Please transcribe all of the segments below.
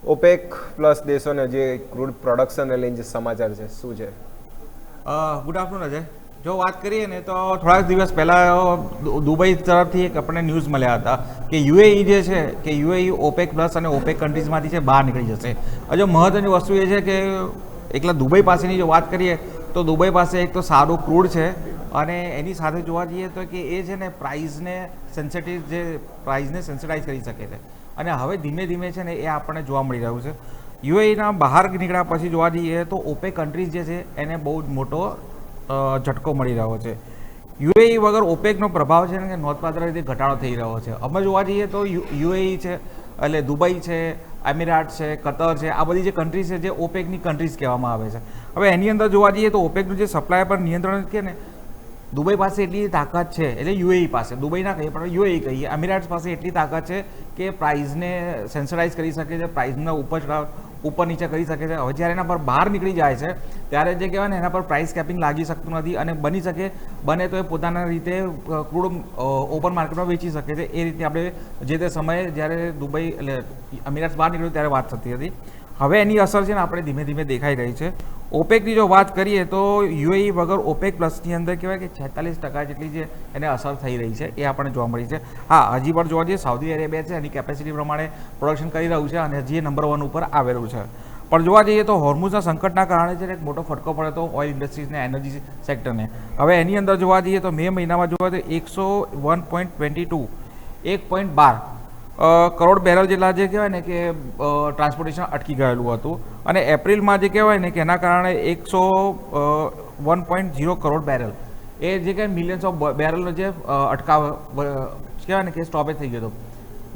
Opaque plus દેશોને જે crude પ્રોડક્શનને લઈને જે સમાચાર છે શું છે? Good afternoon Ajay. જો વાત કરીએ ને તો થોડાક દિવસ પહેલાં દુબઈ તરફથી એક આપણને ન્યૂઝ મળ્યા હતા કે યુએઈ જે છે કે યુએઈ ઓપેક પ્લસ અને ઓપેક કન્ટ્રીઝમાંથી છે બહાર નીકળી જશે. હજુ મહત્ત્વની વસ્તુ એ છે કે એકલા દુબઈ પાસેની જો વાત કરીએ તો દુબઈ પાસે એક તો સારું ક્રૂડ છે અને એની સાથે જોવા જઈએ તો કે એ છે ને પ્રાઇઝને સેન્સિટાઇઝ કરી શકે છે અને હવે ધીમે ધીમે છે ને એ આપણને જોવા મળી રહ્યું છે. યુએઈના બહાર નીકળ્યા પછી જોવા જઈએ તો ઓપેક કન્ટ્રીઝ જે છે એને બહુ જ મોટો ઝટકો મળી રહ્યો છે. યુએઈ વગર ઓપેકનો પ્રભાવ છે ને કે નોંધપાત્ર રીતે ઘટાડો થઈ રહ્યો છે. અમે જોવા જઈએ તો યુએઈ છે એટલે દુબઈ છે, એમિરાટ છે, કતર છે, આ બધી જે કન્ટ્રીઝ છે જે ઓપેકની કન્ટ્રીઝ કહેવામાં આવે છે. હવે એની અંદર જોવા જઈએ તો ઓપેકનું જે સપ્લાય પર નિયંત્રણ કે ને દુબઈ પાસે એટલી તાકાત છે એટલે યુએઈ પાસે, દુબઈ ના કહીએ પણ યુએઈ કહીએ, એમિરાટ્સ પાસે એટલી તાકાત છે કે પ્રાઇઝને સેન્સરાઇઝ કરી શકે છે, પ્રાઇઝના ઉપર નીચે કરી શકે છે. હવે જ્યારે એના પર બહાર નીકળી જાય છે ત્યારે જે કહેવાય ને એના પર પ્રાઇસ કેપિંગ લાગી શકતું નથી અને બને તો એ પોતાના રીતે ક્રૂડ ઓપન માર્કેટમાં વેચી શકે છે. એ રીતે આપણે જે તે સમયે જ્યારે દુબઈ એટલે એમિરાટ્સ બહાર નીકળ્યું ત્યારે વાત થતી હતી. હવે એની અસર છે ને આપણે ધીમે ધીમે દેખાઈ રહી છે. ઓપેકની જો વાત કરીએ તો યુએઈ વગર ઓપેક પ્લસની અંદર કહેવાય કે 46% જેટલી જે એને અસર થઈ રહી છે એ આપણને જોવા મળી છે. હા, હજી પણ જોવા જઈએ સાઉદી અરેબિયા છે એની કેપેસિટી પ્રમાણે પ્રોડક્શન કરી રહ્યું છે અને હજી નંબર 1 ઉપર આવેલું છે. પણ જોવા જઈએ તો હોર્મુઝના સંકટના કારણે છે એક મોટો ફટકો પડ્યો હતો ઓઇલ ઇન્ડસ્ટ્રીઝને, એનર્જી સેક્ટરને. હવે એની અંદર જોવા જઈએ તો મે મહિનામાં જોવા તો 101.22 1.12 કરોડ બેરલ જેટલા જે કહેવાય ને કે ટ્રાન્સપોર્ટેશન અટકી ગયેલું હતું અને એપ્રિલમાં જે કહેવાય ને કે એના કારણે 101.0 કરોડ બેરલ એ જે કંઈ મિલિયન્સ ઓફ બેરલનો જે અટકાવ કહેવાય ને કે સ્ટોપેજ થઈ ગયો હતો.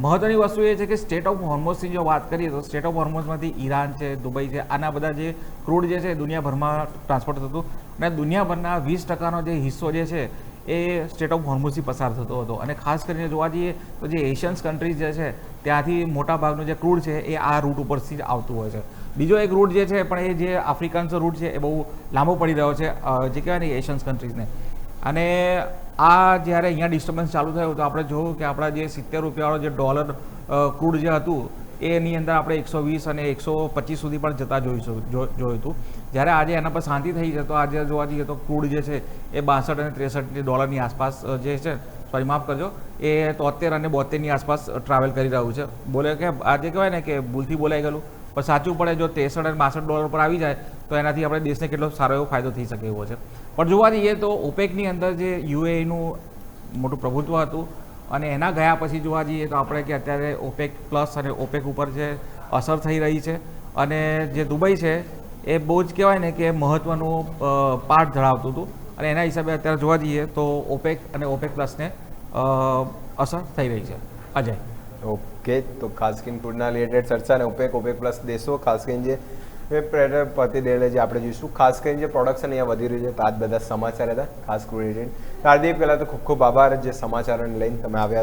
મહત્વની વસ્તુ એ છે કે સ્ટેટ ઓફ હોર્મોઝની જો વાત કરીએ તો સ્ટેટ ઓફ હોર્મોઝમાંથી ઈરાન છે, દુબઈ છે, આના બધા જે ક્રૂડ જે છે દુનિયાભરમાં ટ્રાન્સપોર્ટ થતું અને દુનિયાભરના 20% જે હિસ્સો જે છે એ સ્ટેટ ઓફ હોર્મોઝથી પસાર થતો હતો અને ખાસ કરીને જોવા જઈએ તો જે એશિયન્સ કન્ટ્રીઝ જે છે ત્યાંથી મોટા ભાગનું જે ક્રૂડ છે એ આ રૂટ ઉપરથી જ આવતું હોય છે. બીજો એક રૂટ જે છે પણ એ જે આફ્રિકન્સ રૂટ છે એ બહુ લાંબો પડી રહ્યો છે જે કહેવાય ને એશિયન્સ કન્ટ્રીઝને. અને આ જ્યારે અહીંયા ડિસ્ટર્બન્સ ચાલુ થયું તો આપણે જોયું કે આપણા જે 70 રૂપિયાવાળો જે ડોલર ક્રૂડ જે હતું એની અંદર આપણે 120 અને 125 સુધી પણ જતા જોયું હતું. જ્યારે આજે એના પર શાંતિ થઈ છે તો આજે જોવા જઈએ તો ક્રૂડ જે છે એ 62 અને 63 ડોલરની આસપાસ જે છે, સોરી માફ કરજો, એ 73 અને 72ની આસપાસ ટ્રાવેલ કરી રહ્યું છે. બોલે કે આજે કહેવાય ને કે ભૂલથી બોલાઈ ગયેલું પણ સાચું પડે જો 63 અને 62 પર આવી જાય તો એનાથી આપણે દેશને કેટલો સારો એવો ફાયદો થઈ શકે એવો છે. પણ જોવા જઈએ તો ઓપેકની અંદર જે યુએઈનું મોટું પ્રભુત્વ હતું અને એના ગયા પછી જોવા જઈએ તો આપણે કે અત્યારે ઓપેક પ્લસ અને ઓપેક ઉપર જે અસર થઈ રહી છે અને જે દુબઈ છે એ બહુ જ કહેવાય ને કે મહત્ત્વનું પાર્ટ ધરાવતું હતું અને એના હિસાબે અત્યારે જોવા જઈએ તો ઓપેક અને ઓપેક પ્લસને અસર થઈ રહી છે. અજય. ઓકે, તો ખાસ કરીને ક્રૂડના રિલેટેડ ચર્ચા અને ઓપેક પ્લસ દેશો ખાસ કરીને જે પ્રતિદેલે જે આપણે જોઈશું ખાસ કરીને જે પ્રોડક્શન અહીંયા વધી રહ્યું છે તો આ બધા સમાચાર હતા ખાસ ક્રૂડ રિલેટેડ. હાર્દિક, પહેલાં તો ખૂબ ખૂબ આભાર જે સમાચારોને લઈને તમે આવ્યા.